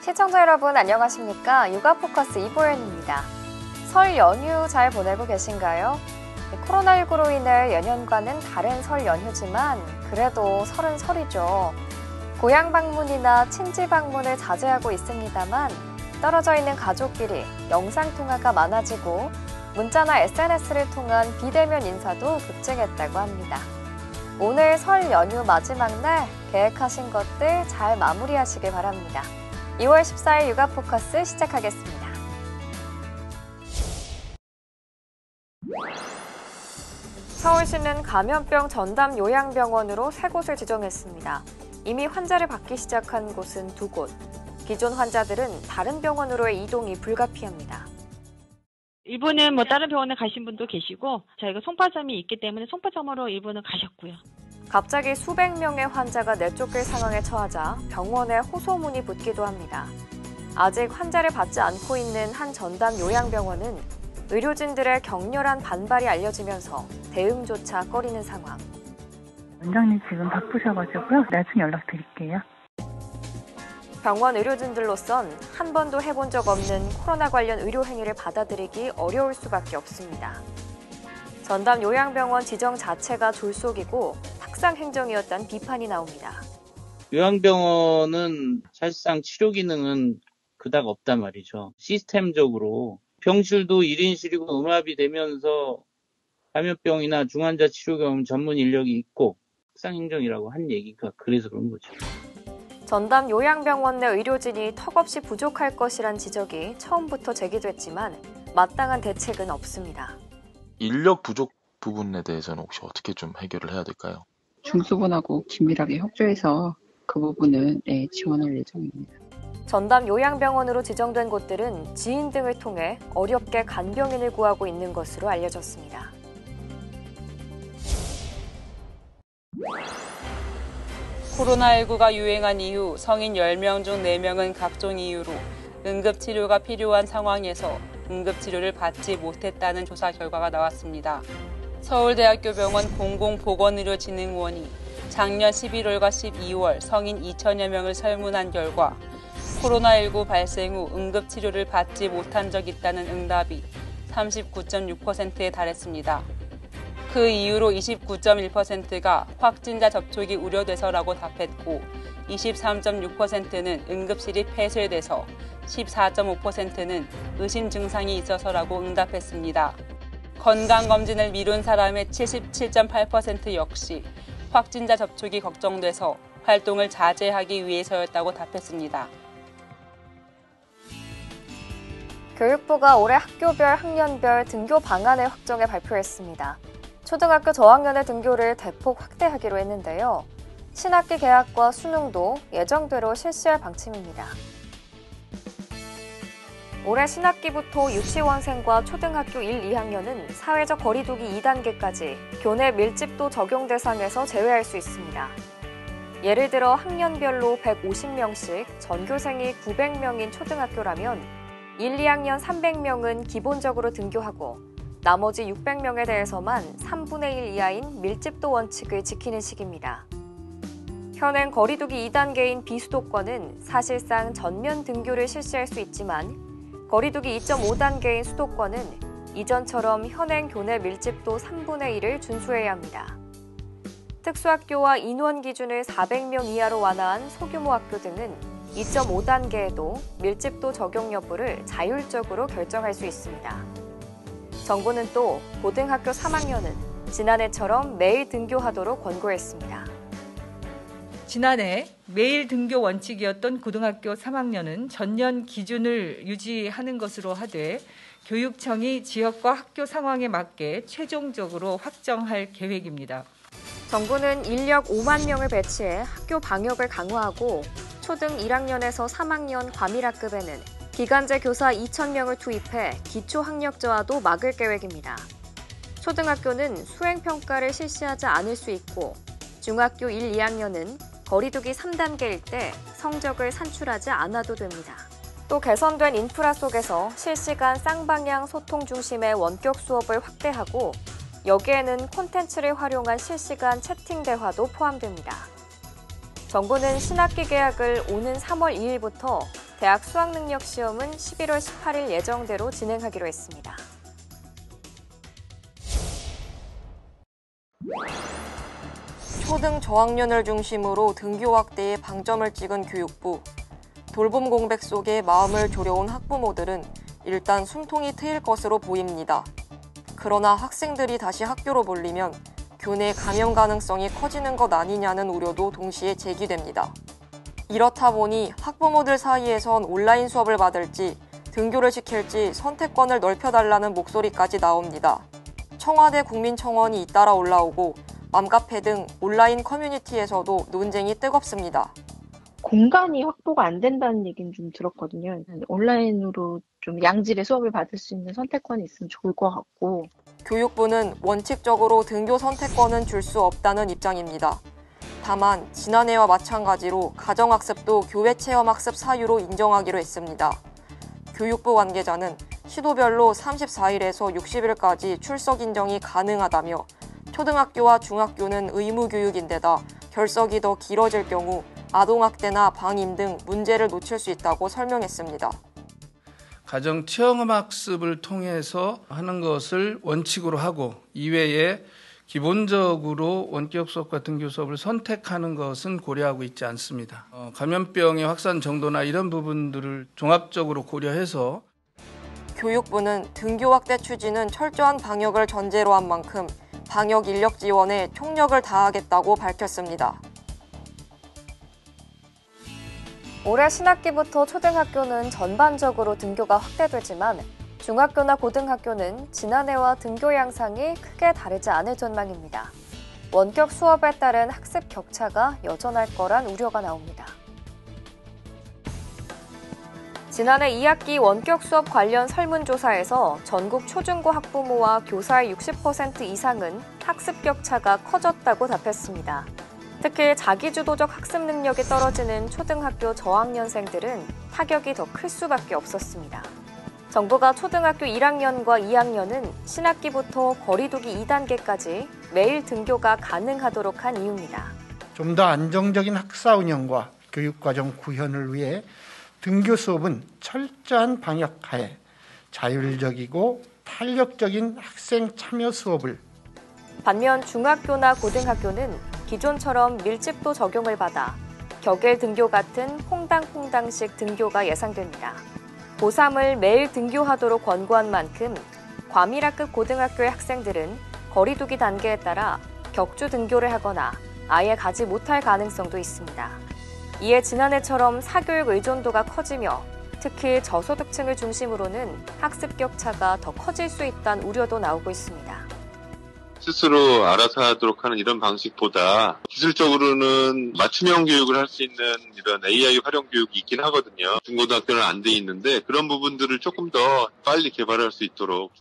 시청자 여러분 안녕하십니까? 육아포커스 이보연입니다. 설 연휴 잘 보내고 계신가요? 코로나19로 인해 예년과는 다른 설 연휴지만 그래도 설은 설이죠. 고향 방문이나 친지 방문을 자제하고 있습니다만 떨어져 있는 가족끼리 영상통화가 많아지고 문자나 SNS를 통한 비대면 인사도 급증했다고 합니다. 오늘 설 연휴 마지막 날 계획하신 것들 잘 마무리하시길 바랍니다. 2월 14일 육아포커스 시작하겠습니다. 서울시는 감염병 전담 요양병원으로 3곳을 지정했습니다. 이미 환자를 받기 시작한 곳은 2곳. 기존 환자들은 다른 병원으로의 이동이 불가피합니다. 일부는 다른 병원에 가신 분도 계시고 저희가 송파점이 있기 때문에 송파점으로 일부는 가셨고요. 갑자기 수백 명의 환자가 내쫓길 상황에 처하자 병원에 호소문이 붙기도 합니다. 아직 환자를 받지 않고 있는 한 전담 요양병원은 의료진들의 격렬한 반발이 알려지면서 대응조차 꺼리는 상황. 원장님 지금 바쁘셔가지고요. 나중에 연락드릴게요. 병원 의료진들로선 한 번도 해본 적 없는 코로나 관련 의료 행위를 받아들이기 어려울 수밖에 없습니다. 전담 요양병원 지정 자체가 졸속이고 탁상 행정이었다는 비판이 나옵니다. 요양병원은 사실상 치료 기능은 그닥 없단 말이죠. 시스템적으로 병실도 1인실이고 음압이 되면서 감염병이나 중환자 치료 경험 전문 인력이 있고 탁상 행정이라고 한 얘기가 그래서 그런 거죠. 전담 요양병원 내 의료진이 턱없이 부족할 것이란 지적이 처음부터 제기됐지만 마땅한 대책은 없습니다. 인력 부족 부분에 대해서는 혹시 어떻게 좀 해결을 해야 될까요? 중수본하고 긴밀하게 협조해서 그 부분은 지원할 예정입니다. 전담 요양병원으로 지정된 곳들은 지인 등을 통해 어렵게 간병인을 구하고 있는 것으로 알려졌습니다. 코로나19가 유행한 이후 성인 10명 중 4명은 각종 이유로 응급치료가 필요한 상황에서 응급치료를 받지 못했다는 조사 결과가 나왔습니다. 서울대학교 병원 공공보건의료진흥원이 작년 11월과 12월 성인 2천여 명을 설문한 결과 코로나19 발생 후 응급치료를 받지 못한 적 있다는 응답이 39.6%에 달했습니다. 그 이후로 29.1%가 확진자 접촉이 우려돼서라고 답했고 23.6%는 응급실이 폐쇄돼서 14.5%는 의심 증상이 있어서라고 응답했습니다. 건강검진을 미룬 사람의 77.8% 역시 확진자 접촉이 걱정돼서 활동을 자제하기 위해서였다고 답했습니다. 교육부가 올해 학교별, 학년별 등교 방안을 확정해 발표했습니다. 초등학교 저학년의 등교를 대폭 확대하기로 했는데요. 신학기 개학과 수능도 예정대로 실시할 방침입니다. 올해 신학기부터 유치원생과 초등학교 1, 2학년은 사회적 거리두기 2단계까지 교내 밀집도 적용 대상에서 제외할 수 있습니다. 예를 들어 학년별로 150명씩 전교생이 900명인 초등학교라면 1, 2학년 300명은 기본적으로 등교하고 나머지 600명에 대해서만 3분의 1 이하인 밀집도 원칙을 지키는 식입니다. 현행 거리두기 2단계인 비수도권은 사실상 전면 등교를 실시할 수 있지만 거리두기 2.5단계인 수도권은 이전처럼 현행 교내 밀집도 3분의 1을 준수해야 합니다. 특수학교와 인원 기준을 400명 이하로 완화한 소규모 학교 등은 2.5단계에도 밀집도 적용 여부를 자율적으로 결정할 수 있습니다. 정부는 또 고등학교 3학년은 지난해처럼 매일 등교하도록 권고했습니다. 지난해 매일 등교 원칙이었던 고등학교 3학년은 전년 기준을 유지하는 것으로 하되 교육청이 지역과 학교 상황에 맞게 최종적으로 확정할 계획입니다. 정부는 인력 5만 명을 배치해 학교 방역을 강화하고 초등 1학년에서 3학년 과밀학급에는 기간제 교사 2,000명을 투입해 기초학력 저하도 막을 계획입니다. 초등학교는 수행평가를 실시하지 않을 수 있고 중학교 1, 2학년은 거리두기 3단계일 때 성적을 산출하지 않아도 됩니다. 또 개선된 인프라 속에서 실시간 쌍방향 소통 중심의 원격 수업을 확대하고 여기에는 콘텐츠를 활용한 실시간 채팅 대화도 포함됩니다. 정부는 신학기 개학을 오는 3월 2일부터 대학 수학능력 시험은 11월 18일 예정대로 진행하기로 했습니다. 초등 저학년을 중심으로 등교 확대에 방점을 찍은 교육부. 돌봄 공백 속에 마음을 졸여온 학부모들은 일단 숨통이 트일 것으로 보입니다. 그러나 학생들이 다시 학교로 몰리면 교내 감염 가능성이 커지는 것 아니냐는 우려도 동시에 제기됩니다. 이렇다 보니 학부모들 사이에선 온라인 수업을 받을지 등교를 시킬지 선택권을 넓혀달라는 목소리까지 나옵니다. 청와대 국민청원이 잇따라 올라오고 맘카페 등 온라인 커뮤니티에서도 논쟁이 뜨겁습니다. 공간이 확보가 안 된다는 얘기는 좀 들었거든요. 온라인으로 좀 양질의 수업을 받을 수 있는 선택권이 있으면 좋을 것 같고. 교육부는 원칙적으로 등교 선택권은 줄 수 없다는 입장입니다. 다만 지난해와 마찬가지로 가정학습도 교외체험학습 사유로 인정하기로 했습니다. 교육부 관계자는 시도별로 34일에서 60일까지 출석 인정이 가능하다며 초등학교와 중학교는 의무교육인데다 결석이 더 길어질 경우 아동학대나 방임 등 문제를 놓칠 수 있다고 설명했습니다. 가정 체험학습을 통해서 하는 것을 원칙으로 하고 이외에 기본적으로 원격 수업과 등교 수업을 선택하는 것은 고려하고 있지 않습니다. 감염병의 확산 정도나 이런 부분들을 종합적으로 고려해서 교육부는 등교 확대 추진은 철저한 방역을 전제로 한 만큼 방역 인력 지원에 총력을 다하겠다고 밝혔습니다. 올해 신학기부터 초등학교는 전반적으로 등교가 확대되지만 중학교나 고등학교는 지난해와 등교 양상이 크게 다르지 않을 전망입니다. 원격 수업에 따른 학습 격차가 여전할 거란 우려가 나옵니다. 지난해 2학기 원격 수업 관련 설문조사에서 전국 초중고 학부모와 교사의 60% 이상은 학습 격차가 커졌다고 답했습니다. 특히 자기주도적 학습 능력이 떨어지는 초등학교 저학년생들은 타격이 더 클 수밖에 없었습니다. 정부가 초등학교 1학년과 2학년은 신학기부터 거리두기 2단계까지 매일 등교가 가능하도록 한 이유입니다. 좀 더 안정적인 학사 운영과 교육과정 구현을 위해 등교 수업은 철저한 방역하에 자율적이고 탄력적인 학생 참여 수업을. 반면 중학교나 고등학교는 기존처럼 밀집도 적용을 받아 격일 등교 같은 퐁당퐁당식 등교가 예상됩니다. 고3을 매일 등교하도록 권고한 만큼 과밀학급 고등학교의 학생들은 거리두기 단계에 따라 격주 등교를 하거나 아예 가지 못할 가능성도 있습니다. 이에 지난해처럼 사교육 의존도가 커지며 특히 저소득층을 중심으로는 학습 격차가 더 커질 수 있다는 우려도 나오고 있습니다. 스스로 알아서 하도록 하는 이런 방식보다 기술적으로는 맞춤형 교육을 할 수 있는 이런 AI 활용 교육이 있긴 하거든요. 중고등학교는 안 돼 있는데 그런 부분들을 조금 더 빨리 개발할 수 있도록.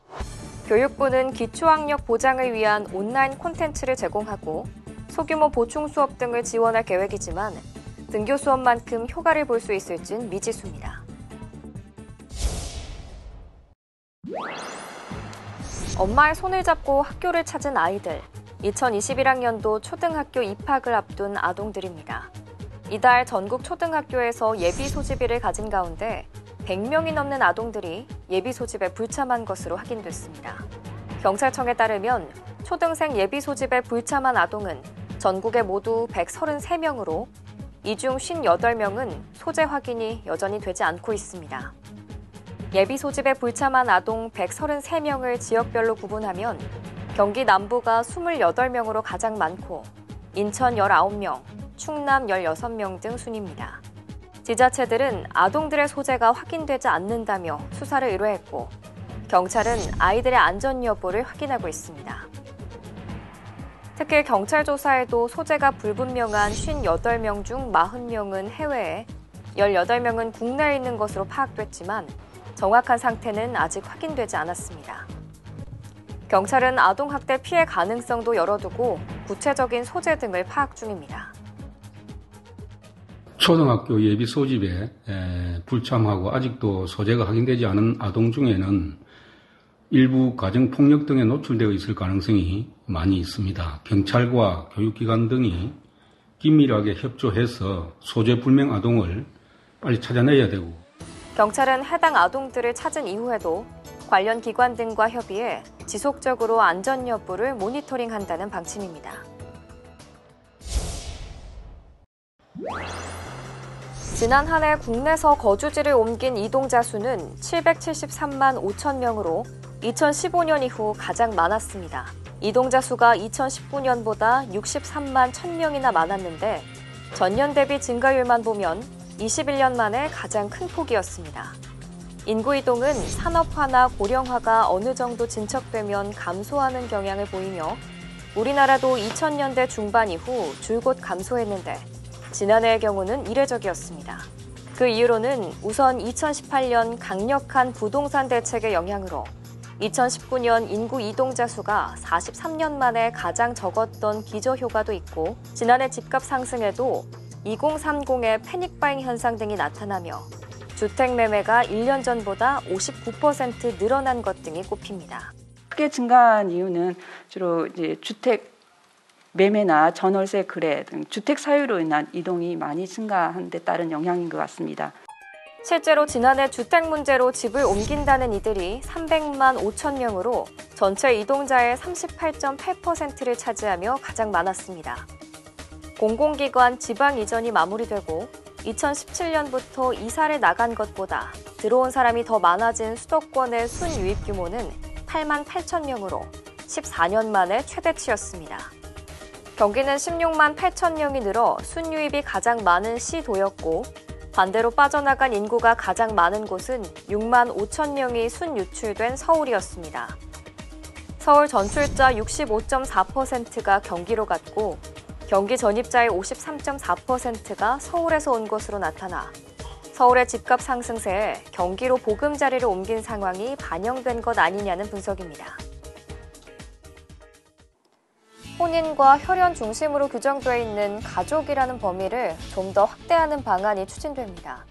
교육부는 기초학력 보장을 위한 온라인 콘텐츠를 제공하고 소규모 보충 수업 등을 지원할 계획이지만 등교 수업만큼 효과를 볼 수 있을진 미지수입니다. 엄마의 손을 잡고 학교를 찾은 아이들. 2021학년도 초등학교 입학을 앞둔 아동들입니다. 이달 전국 초등학교에서 예비 소집일을 가진 가운데 100명이 넘는 아동들이 예비 소집에 불참한 것으로 확인됐습니다. 경찰청에 따르면 초등생 예비 소집에 불참한 아동은 전국에 모두 133명으로 이 중 58명은 소재 확인이 여전히 되지 않고 있습니다. 예비 소집에 불참한 아동 133명을 지역별로 구분하면 경기 남부가 28명으로 가장 많고 인천 19명, 충남 16명 등 순입니다. 지자체들은 아동들의 소재가 확인되지 않는다며 수사를 의뢰했고 경찰은 아이들의 안전 여부를 확인하고 있습니다. 특히 경찰 조사에도 소재가 불분명한 58명 중 40명은 해외에 18명은 국내에 있는 것으로 파악됐지만 정확한 상태는 아직 확인되지 않았습니다. 경찰은 아동학대 피해 가능성도 열어두고 구체적인 소재 등을 파악 중입니다. 초등학교 예비 소집에 불참하고 아직도 소재가 확인되지 않은 아동 중에는 일부 가정폭력 등에 노출되어 있을 가능성이 많이 있습니다. 경찰과 교육기관 등이 긴밀하게 협조해서 소재 불명 아동을 빨리 찾아내야 되고 경찰은 해당 아동들을 찾은 이후에도 관련 기관 등과 협의해 지속적으로 안전 여부를 모니터링한다는 방침입니다. 지난 한 해 국내에서 거주지를 옮긴 이동자 수는 773만 5천 명으로 2015년 이후 가장 많았습니다. 이동자 수가 2019년보다 63만 1,000명이나 많았는데 전년 대비 증가율만 보면 21년 만에 가장 큰 폭이었습니다. 인구 이동은 산업화나 고령화가 어느 정도 진척되면 감소하는 경향을 보이며 우리나라도 2000년대 중반 이후 줄곧 감소했는데 지난해의 경우는 이례적이었습니다. 그 이유로는 우선 2018년 강력한 부동산 대책의 영향으로 2019년 인구 이동자 수가 43년 만에 가장 적었던 기저효과도 있고 지난해 집값 상승에도 2030의 패닉바잉 현상 등이 나타나며 주택 매매가 1년 전보다 59% 늘어난 것 등이 꼽힙니다. 크게 증가한 이유는 주로 이제 주택 매매나 전월세 거래 등 주택 사유로 인한 이동이 많이 증가한 데 따른 영향인 것 같습니다. 실제로 지난해 주택 문제로 집을 옮긴다는 이들이 300만 5천 명으로 전체 이동자의 38.8%를 차지하며 가장 많았습니다. 공공기관 지방 이전이 마무리되고 2017년부터 이사를 나간 것보다 들어온 사람이 더 많아진 수도권의 순유입 규모는 8만 8천 명으로 14년 만에 최대치였습니다. 경기는 16만 8천 명이 늘어 순유입이 가장 많은 시도였고 반대로 빠져나간 인구가 가장 많은 곳은 6만 5천 명이 순유출된 서울이었습니다. 서울 전출자 65.4%가 경기로 갔고 경기 전입자의 53.4%가 서울에서 온 것으로 나타나 서울의 집값 상승세에 경기로 보금자리를 옮긴 상황이 반영된 것 아니냐는 분석입니다. 혼인과 혈연 중심으로 규정되어 있는 가족이라는 범위를 좀 더 확대하는 방안이 추진됩니다.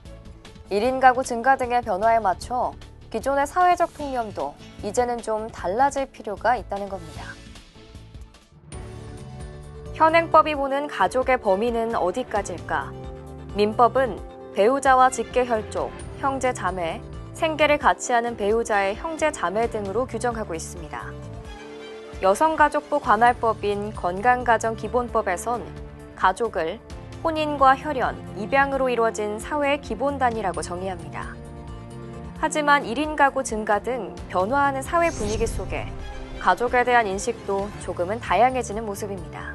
1인 가구 증가 등의 변화에 맞춰 기존의 사회적 통념도 이제는 좀 달라질 필요가 있다는 겁니다. 현행법이 보는 가족의 범위는 어디까지일까? 민법은 배우자와 직계혈족, 형제 자매, 생계를 같이 하는 배우자의 형제 자매 등으로 규정하고 있습니다. 여성가족부 관할법인 건강가정기본법에선 가족을 혼인과 혈연, 입양으로 이루어진 사회의 기본 단위라고 정의합니다. 하지만 1인 가구 증가 등 변화하는 사회 분위기 속에 가족에 대한 인식도 조금은 다양해지는 모습입니다.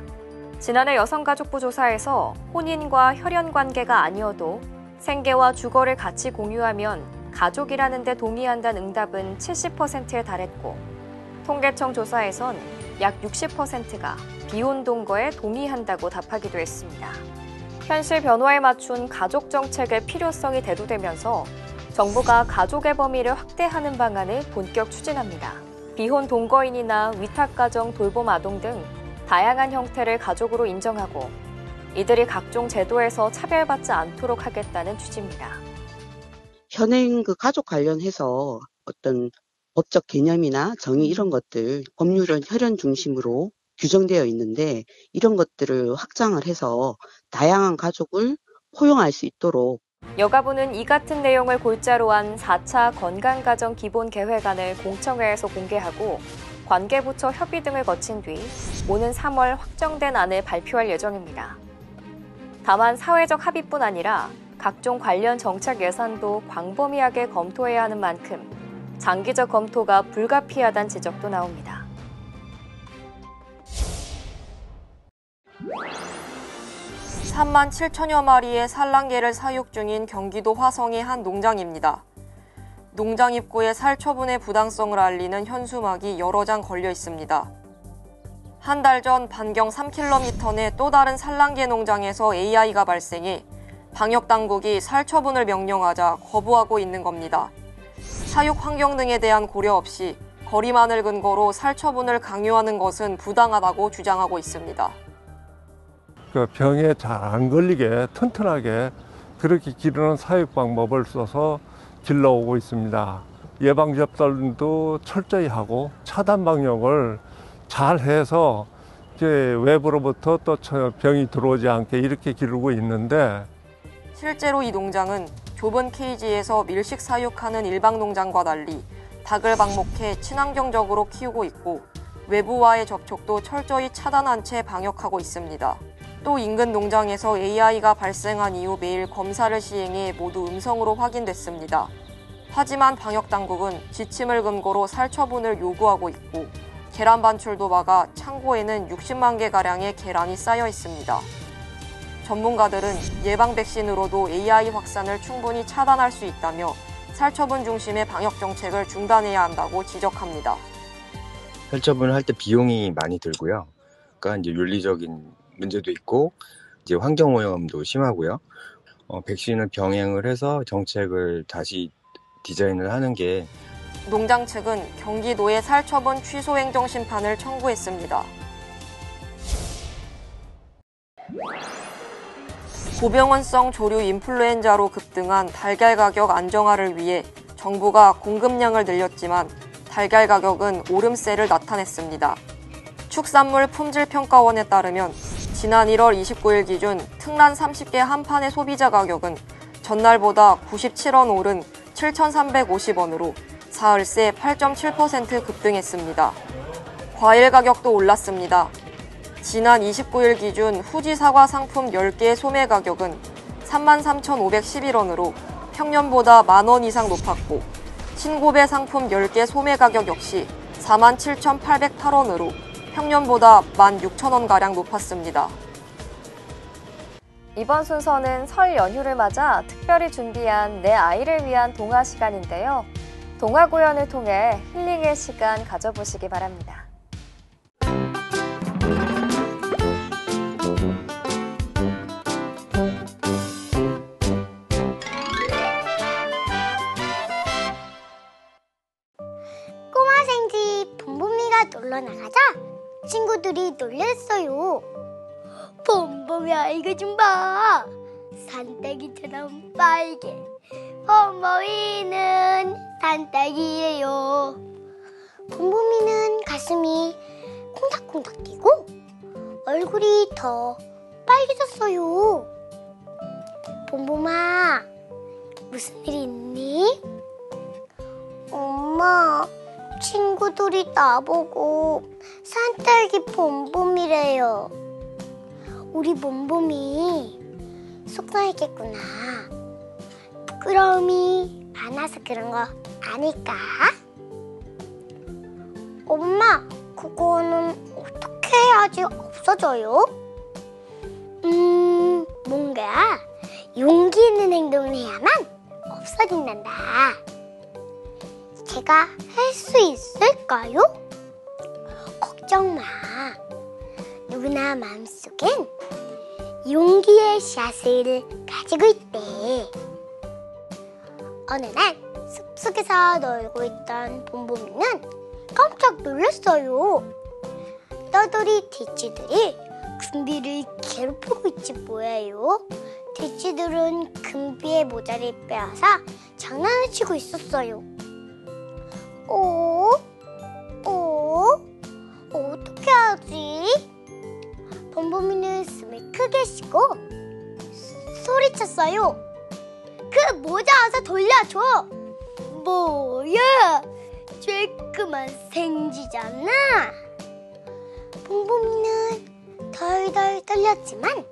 지난해 여성가족부 조사에서 혼인과 혈연 관계가 아니어도 생계와 주거를 같이 공유하면 가족이라는 데 동의한다는 응답은 70%에 달했고 통계청 조사에선 약 60%가 비혼 동거에 동의한다고 답하기도 했습니다. 현실 변화에 맞춘 가족 정책의 필요성이 대두되면서 정부가 가족의 범위를 확대하는 방안을 본격 추진합니다. 비혼 동거인이나 위탁가정 돌봄 아동 등 다양한 형태를 가족으로 인정하고 이들이 각종 제도에서 차별받지 않도록 하겠다는 취지입니다. 현행 그 가족 관련해서 어떤 법적 개념이나 정의 이런 것들, 법률은 혈연 중심으로 규정되어 있는데 이런 것들을 확장을 해서 다양한 가족을 포용할 수 있도록 여가부는 이 같은 내용을 골자로 한 4차 건강가정기본계획안을 공청회에서 공개하고 관계부처 협의 등을 거친 뒤 오는 3월 확정된 안을 발표할 예정입니다. 다만 사회적 합의뿐 아니라 각종 관련 정책 예산도 광범위하게 검토해야 하는 만큼 장기적 검토가 불가피하다는 지적도 나옵니다. (3만 7천여 마리의 산란개를 사육 중인 경기도 화성의 한 농장입니다. 농장 입구에 살처분의 부당성을 알리는 현수막이 여러 장 걸려 있습니다. 한 달 전 반경 3km 내 또 다른 산란개 농장에서 AI가 발생해 방역당국이 살처분을 명령하자 거부하고 있는 겁니다. 사육 환경 등에 대한 고려 없이 거리만을 근거로 살처분을 강요하는 것은 부당하다고 주장하고 있습니다. 그 병에 잘 안 걸리게 튼튼하게 그렇게 기르는 사육 방법을 써서 길러오고 있습니다. 예방 접종도 철저히 하고 차단 방역을 잘 해서 이제 외부로부터 또 병이 들어오지 않게 이렇게 기르고 있는데 실제로 이 농장은 좁은 케이지에서 밀식 사육하는 일반 농장과 달리 닭을 방목해 친환경적으로 키우고 있고 외부와의 접촉도 철저히 차단한 채 방역하고 있습니다. 또 인근 농장에서 AI가 발생한 이후 매일 검사를 시행해 모두 음성으로 확인됐습니다. 하지만 방역당국은 지침을 근거로 살처분을 요구하고 있고 계란 반출도 막아 창고에는 60만 개가량의 계란이 쌓여 있습니다. 전문가들은 예방 백신으로도 AI 확산을 충분히 차단할 수 있다며 살처분 중심의 방역 정책을 중단해야 한다고 지적합니다. 살처분을 할 때 비용이 많이 들고요. 그러니까 이제 윤리적인 문제도 있고 이제 환경 오염도 심하고요. 백신을 병행을 해서 정책을 다시 디자인을 하는 게 농장 측은 경기도에 살처분 취소 행정 심판을 청구했습니다. 고병원성 조류 인플루엔자로 급등한 달걀 가격 안정화를 위해 정부가 공급량을 늘렸지만 달걀 가격은 오름세를 나타냈습니다. 축산물 품질평가원에 따르면 지난 1월 29일 기준 특란 30개 한 판의 소비자 가격은 전날보다 97원 오른 7,350원으로 사흘새 8.7% 급등했습니다. 과일 가격도 올랐습니다. 지난 29일 기준 후지 사과 상품 10개의 소매 가격은 33,511원으로 평년보다 만원 이상 높았고 신고배 상품 10개 소매 가격 역시 47,808원으로 평년보다 16,000원가량 높았습니다. 이번 순서는 설 연휴를 맞아 특별히 준비한 내 아이를 위한 동화 시간인데요. 동화 구연을 통해 힐링의 시간 가져보시기 바랍니다. 꼬마 생쥐 봄봄이가 놀러 나가자 친구들이 놀렸어요. 봄봄이야 이거 좀 봐. 산딸기처럼 빨개. 봄봄이는 산딸기예요. 봄봄이는 가슴이 콩닥콩닥 뛰고 얼굴이 더 빨개졌어요. 봄봄아 무슨 일 있니? 엄마 친구들이 나보고 산딸기 봄봄이래요. 우리 봄봄이 속상했겠구나. 부끄러움이 많아서 그런 거 아닐까? 엄마, 그거는 어떻게 해야지 없어져요? 뭔가 용기 있는 행동을 해야만 없어진단다. 제가 할 수 있을까요? 걱정 마. 누구나 마음속엔 용기의 씨앗을 가지고 있대. 어느 날 숲속에서 놀고 있던 봄봄이는 깜짝 놀랐어요. 떠돌이 돼지들이 금비를 괴롭히고 있지 뭐예요. 돼지들은 금비의 모자를 빼앗아 장난을 치고 있었어요. 어떻게 하지? 봄봄이는 숨을 크게 쉬고 소리쳤어요. 그 모자 어서 돌려줘. 뭐야? 쬐끄만 생쥐잖아. 봄봄이는 덜덜 떨렸지만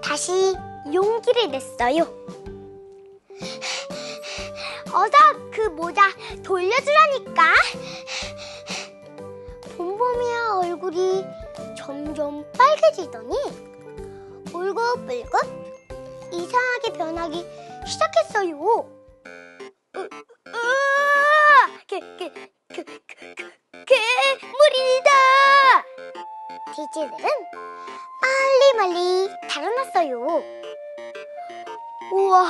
다시 용기를 냈어요. 어서 그 모자 돌려주라니까. 봄봄이의 얼굴이 점점 빨개지더니 울긋불긋 이상하게 변하기 시작했어요. 괴물이다! 돼지들은 빨리 달아났어요. 우와,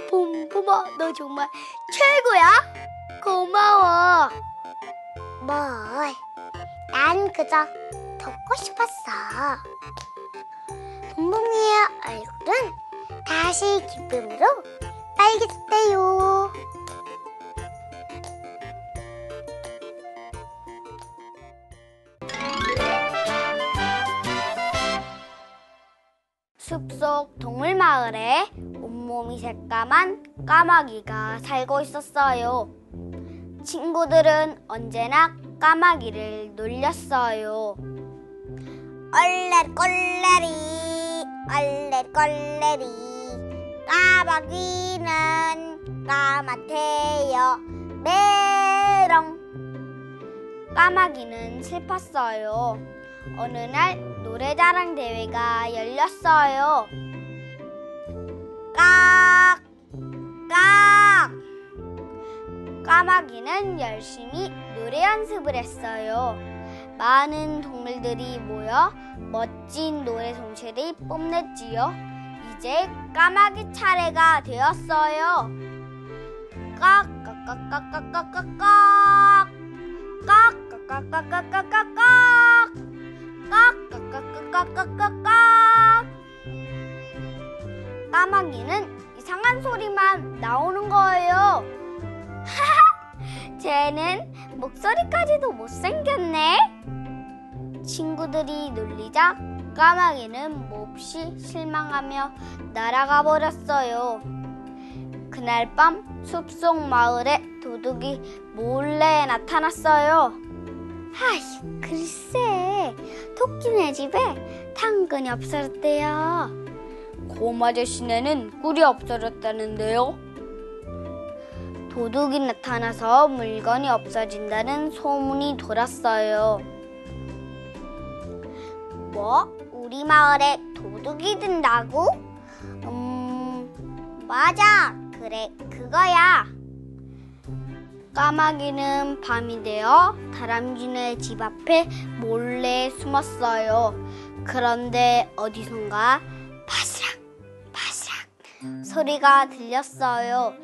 봄봄아, 너 정말 최고야. 고마워. 뭘, 난 그저 돕고 싶었어. 봄봄이의 얼굴은 다시 기쁨으로 빨개졌대요. 숲속 동물마을에 온몸이 새까만 까마귀가 살고 있었어요. 친구들은 언제나 까마귀를 놀렸어요. 얼레꼴레리 얼레꼴레리 까마귀는 까맣대요 메롱. 까마귀는 슬펐어요. 어느 날 노래자랑 대회가 열렸어요. 깍! 깍! 까마귀는 열심히 노래 연습을 했어요. 많은 동물들이 모여 멋진 노래 송체를 뽐냈지요. 이제 까마귀 차례가 되었어요. 깍깍깍깍깍깍깍깍 깍깍깍깍깍깍깍 깍깍깍깍깍깍깍. 까마귀는 이상한 소리만 나오는 거예요. 쟤는 목소리까지도 못생겼네. 친구들이 놀리자 까마귀는 몹시 실망하며 날아가 버렸어요. 그날 밤 숲속 마을에 도둑이 몰래 나타났어요. 아이, 글쎄, 토끼네 집에 당근이 없어졌대요. 곰 아저씨네는 꿀이 없어졌다는데요. 도둑이 나타나서 물건이 없어진다는 소문이 돌았어요. 뭐? 우리 마을에 도둑이 든다고? 맞아. 그래, 그거야. 까마귀는 밤이 되어 다람쥐네 집 앞에 몰래 숨었어요. 그런데 어디선가 바스락 바스락 소리가 들렸어요.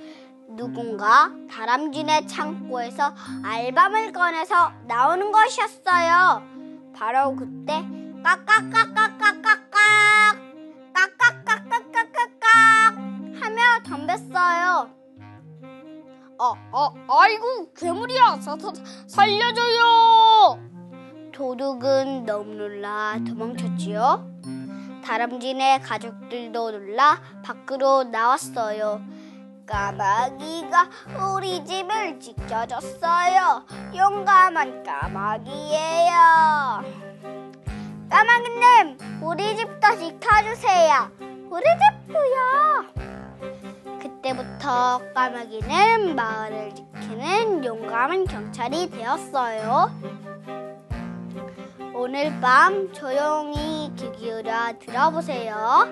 누군가 다람쥐네 창고에서 알밤을 꺼내서 나오는 것이었어요. 바로 그때 깍깍깍깍깍깍깍 깍깍깍깍깍깍 하며 덤볐어요. 아이고, 괴물이야. 살려줘요. 도둑은 너무 놀라 도망쳤지요. 다람쥐네 가족들도 놀라 밖으로 나왔어요. 까마귀가 우리 집을 지켜줬어요. 용감한 까마귀예요. 까마귀님, 우리 집도 지켜주세요. 우리 집도요. 그때부터 까마귀는 마을을 지키는 용감한 경찰이 되었어요. 오늘 밤 조용히 귀 기울여 들어보세요.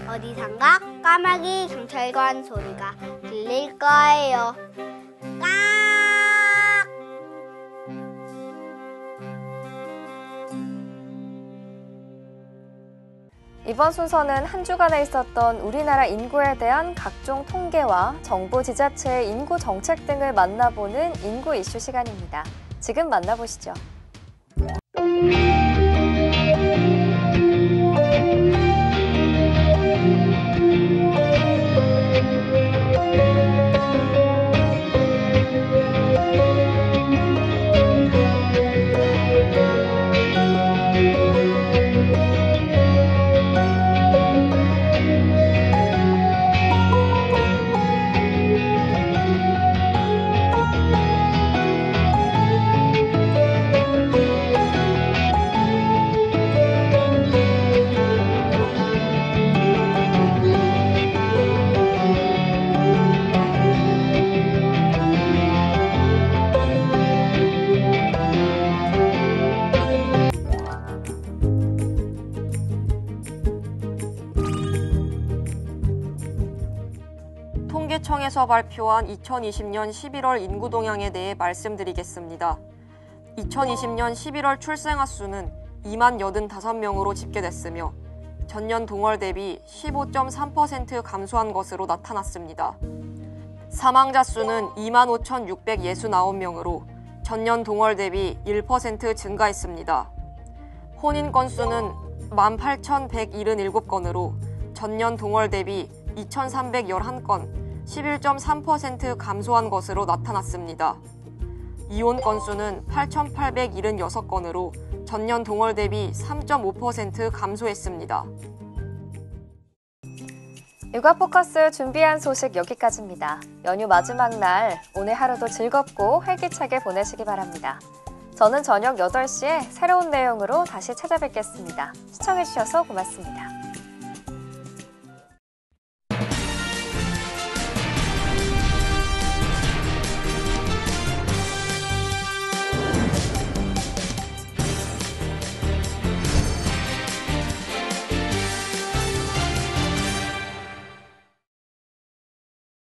어디선가 까마귀 경찰관 소리가 들릴 거예요. 깍! 이번 순서는 한 주간에 있었던 우리나라 인구에 대한 각종 통계와 정부 지자체의 인구 정책 등을 만나보는 인구 이슈 시간입니다. 지금 만나보시죠. 통계청에서 발표한 2020년 11월 인구 동향에 대해 말씀드리겠습니다. 2020년 11월 출생아 수는 2만 85명으로 집계됐으며 전년 동월 대비 15.3% 감소한 것으로 나타났습니다. 사망자 수는 2만 5,669명으로 전년 동월 대비 1% 증가했습니다. 혼인 건수는 18,177건으로 전년 동월 대비 2,311건, 11.3% 감소한 것으로 나타났습니다. 이혼 건수는 8,876건으로 전년 동월 대비 3.5% 감소했습니다. 육아 포커스 준비한 소식 여기까지입니다. 연휴 마지막 날, 오늘 하루도 즐겁고 활기차게 보내시기 바랍니다. 저는 저녁 8시에 새로운 내용으로 다시 찾아뵙겠습니다. 시청해주셔서 고맙습니다.